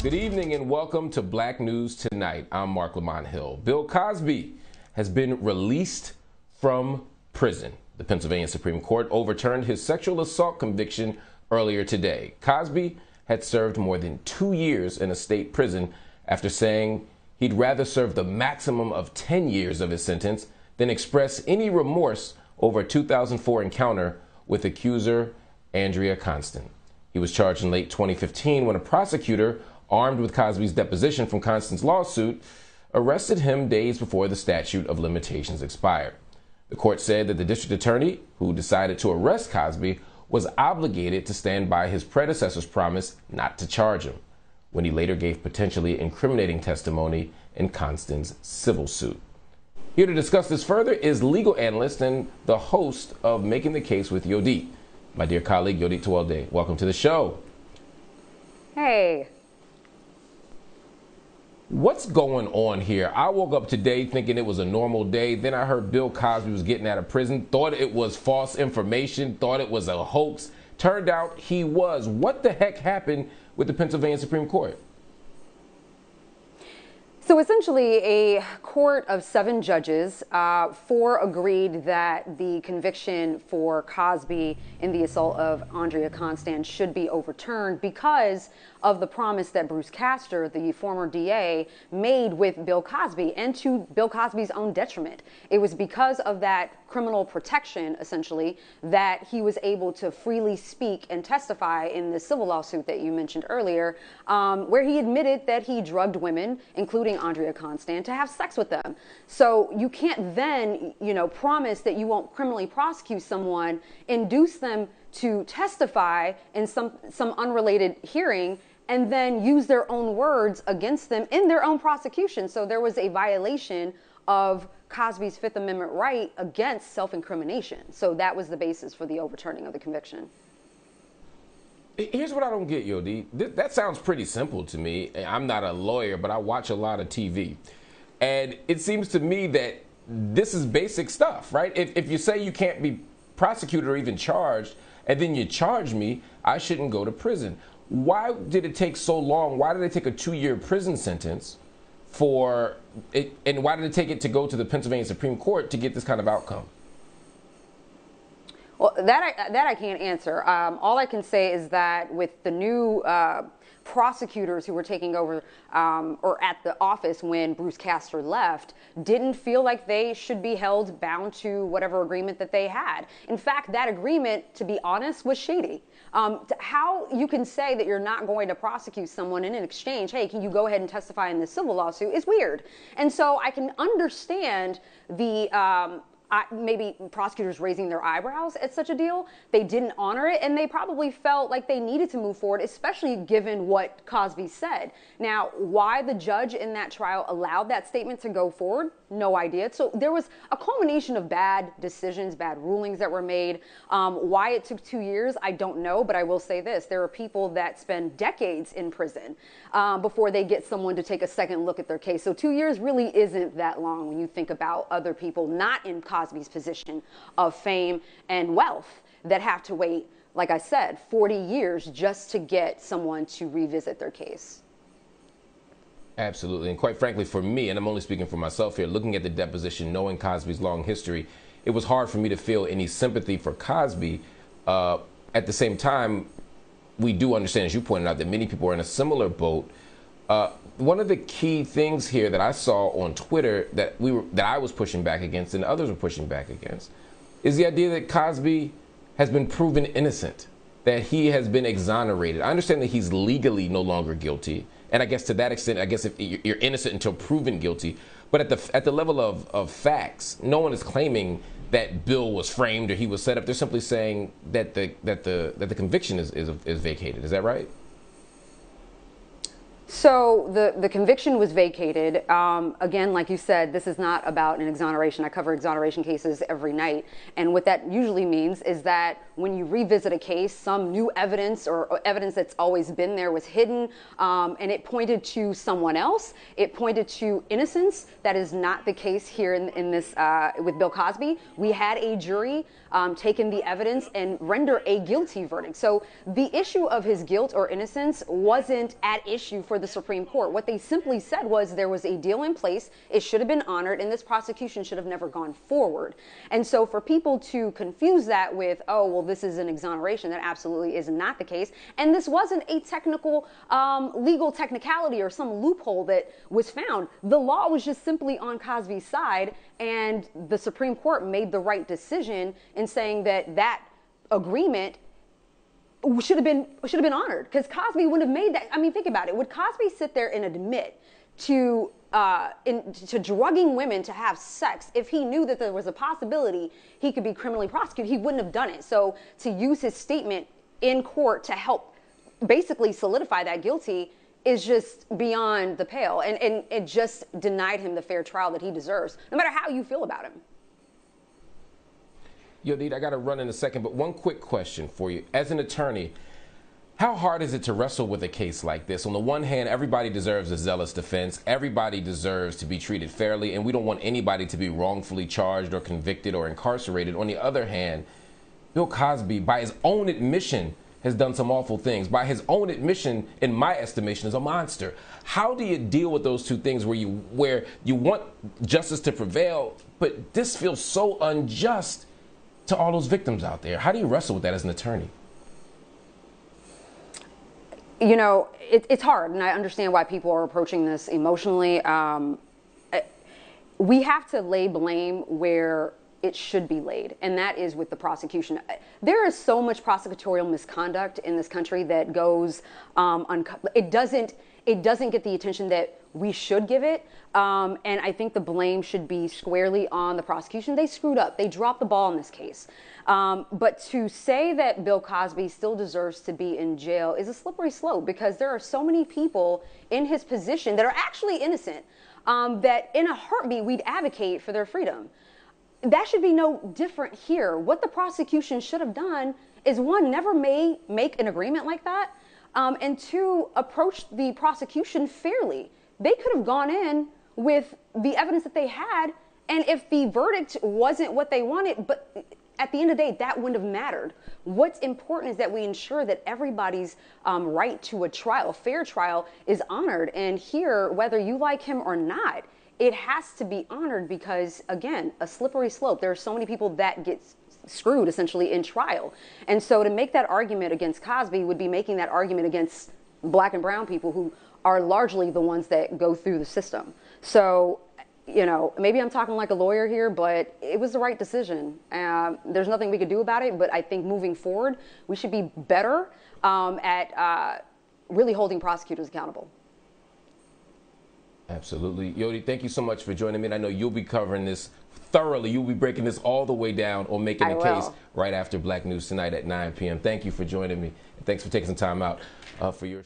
Good evening and welcome to Black News Tonight. I'm Marc Lamont Hill. Bill Cosby has been released from prison. The Pennsylvania Supreme Court overturned his sexual assault conviction earlier today. Cosby had served more than 2 years in a state prison after saying he'd rather serve the maximum of 10 years of his sentence than express any remorse over a 2004 encounter with accuser Andrea Constand. He was charged in late 2015 when a prosecutor, armed with Cosby's deposition from Constand's lawsuit, arrested him days before the statute of limitations expired. The court said that the district attorney, who decided to arrest Cosby, was obligated to stand by his predecessor's promise not to charge him, when he later gave potentially incriminating testimony in Constand's civil suit. Here to discuss this further is legal analyst and the host of Making the Case with Yodit, my dear colleague Yodit Tewolde. Welcome to the show. Hey. What's going on here? I woke up today thinking it was a normal day. Then I heard Bill Cosby was getting out of prison, thought it was false information, thought it was a hoax. Turned out he was. What the heck happened with the Pennsylvania Supreme Court? So essentially, a court of 7 judges, 4 agreed that the conviction for Cosby in the assault of Andrea Constand should be overturned because of the promise that Bruce Castor, the former DA, made with Bill Cosby, and to Bill Cosby's own detriment. It was because of that criminal protection, essentially, that he was able to freely speak and testify in the civil lawsuit that you mentioned earlier, where he admitted that he drugged women, including Andrea Constand, to have sex with them. So you can't then, promise that you won't criminally prosecute someone, induce them to testify in some unrelated hearing, and then use their own words against them in their own prosecution. So there was a violation of Cosby's Fifth Amendment right against self-incrimination. So that was the basis for the overturning of the conviction. Here's what I don't get, Yodi. That sounds pretty simple to me. I'm not a lawyer, but I watch a lot of TV. And it seems to me that this is basic stuff, right? If you say you can't be prosecuted or even charged, and then you charge me, I shouldn't go to prison. Why did it take so long? Why did they take a 2-year prison sentence for it? And why did it take it to go to the Pennsylvania Supreme Court to get this kind of outcome? Well, that I can't answer. All I can say is that with the new prosecutors who were taking over or at the office when Bruce Castor left, didn't feel like they should be held bound to whatever agreement that they had. In fact, that agreement, to be honest, was shady. How you can say that you're not going to prosecute someone in an exchange, hey, can you go ahead and testify in this civil lawsuit, is weird. And so I can understand the maybe prosecutors raising their eyebrows at such a deal. They didn't honor it, and they probably felt like they needed to move forward, especially given what Cosby said. Now, why the judge in that trial allowed that statement to go forward, no idea. So there was a culmination of bad decisions, bad rulings that were made. Why it took 2 years, I don't know, but I will say this. There are people that spend decades in prison before they get someone to take a second look at their case. So 2 years really isn't that long when you think about other people not in Cosby's position of fame and wealth that have to wait, like I said, 40 years just to get someone to revisit their case. Absolutely. And quite frankly, for me, and I'm only speaking for myself here, looking at the deposition, knowing Cosby's long history, it was hard for me to feel any sympathy for Cosby. At the same time, we do understand, as you pointed out, that many people are in a similar boat. One of the key things here that I saw on Twitter that I was pushing back against and others were pushing back against is the idea that Cosby has been proven innocent, that he has been exonerated. I understand that he's legally no longer guilty, and I guess to that extent, I guess if you're innocent until proven guilty, but at the level of facts, no one is claiming that Bill was framed or he was set up. They're simply saying that the conviction is vacated. Is that right? So the conviction was vacated. Again, like you said, this is not about an exoneration. I cover exoneration cases every night. And what that usually means is that when you revisit a case, some new evidence or evidence that's always been there was hidden, and it pointed to someone else. It pointed to innocence. That is not the case here in this with Bill Cosby. We had a jury taken the evidence and render a guilty verdict. So the issue of his guilt or innocence wasn't at issue for the Supreme Court. What they simply said was there was a deal in place, it should have been honored, and this prosecution should have never gone forward. And so for people to confuse that with, oh, well, this is an exoneration, that absolutely is not the case. And this wasn't a technical, legal technicality or some loophole that was found. The law was just simply on Cosby's side, and the Supreme Court made the right decision in saying that that agreement should have been honored, because Cosby wouldn't have made that. I mean, think about it. Would Cosby sit there and admit to drugging women to have sex if he knew that there was a possibility he could be criminally prosecuted? He wouldn't have done it. So to use his statement in court to help basically solidify that guilty is just beyond the pale, and it just denied him the fair trial that he deserves, no matter how you feel about him. Yodit, I got to run in a second, but one quick question for you. As an attorney, how hard is it to wrestle with a case like this? On the one hand, everybody deserves a zealous defense. Everybody deserves to be treated fairly, and we don't want anybody to be wrongfully charged or convicted or incarcerated. On the other hand, Bill Cosby, by his own admission, has done some awful things. By his own admission, in my estimation, is a monster. How do you deal with those two things where you want justice to prevail, but this feels so unjust to all those victims out there? How do you wrestle with that as an attorney? You know, it's hard, and I understand why people are approaching this emotionally. We have to lay blame where it should be laid, and that is with the prosecution. There is so much prosecutorial misconduct in this country that goes it doesn't get the attention that we should give it, and I think the blame should be squarely on the prosecution. They screwed up. They dropped the ball in this case. But to say that Bill Cosby still deserves to be in jail is a slippery slope, because there are so many people in his position that are actually innocent, that in a heartbeat we'd advocate for their freedom. That should be no different here. What the prosecution should have done is, one, never make an agreement like that, and two, approach the prosecution fairly. They could have gone in with the evidence that they had, and if the verdict wasn't what they wanted, but at the end of the day, that wouldn't have mattered. What's important is that we ensure that everybody's right to a trial, fair trial, is honored. And here, whether you like him or not, it has to be honored, because, again, a slippery slope. There are so many people that get screwed, essentially, in trial. And so to make that argument against Cosby would be making that argument against black and brown people, who are largely the ones that go through the system. So, you know, maybe I'm talking like a lawyer here, but it was the right decision. There's nothing we could do about it, but I think moving forward, we should be better at really holding prosecutors accountable. Absolutely. Yodit, thank you so much for joining me. And I know you'll be covering this thoroughly. You'll be breaking this all the way down on Making the Case right after Black News Tonight at 9 p.m. Thank you for joining me. And thanks for taking some time out for your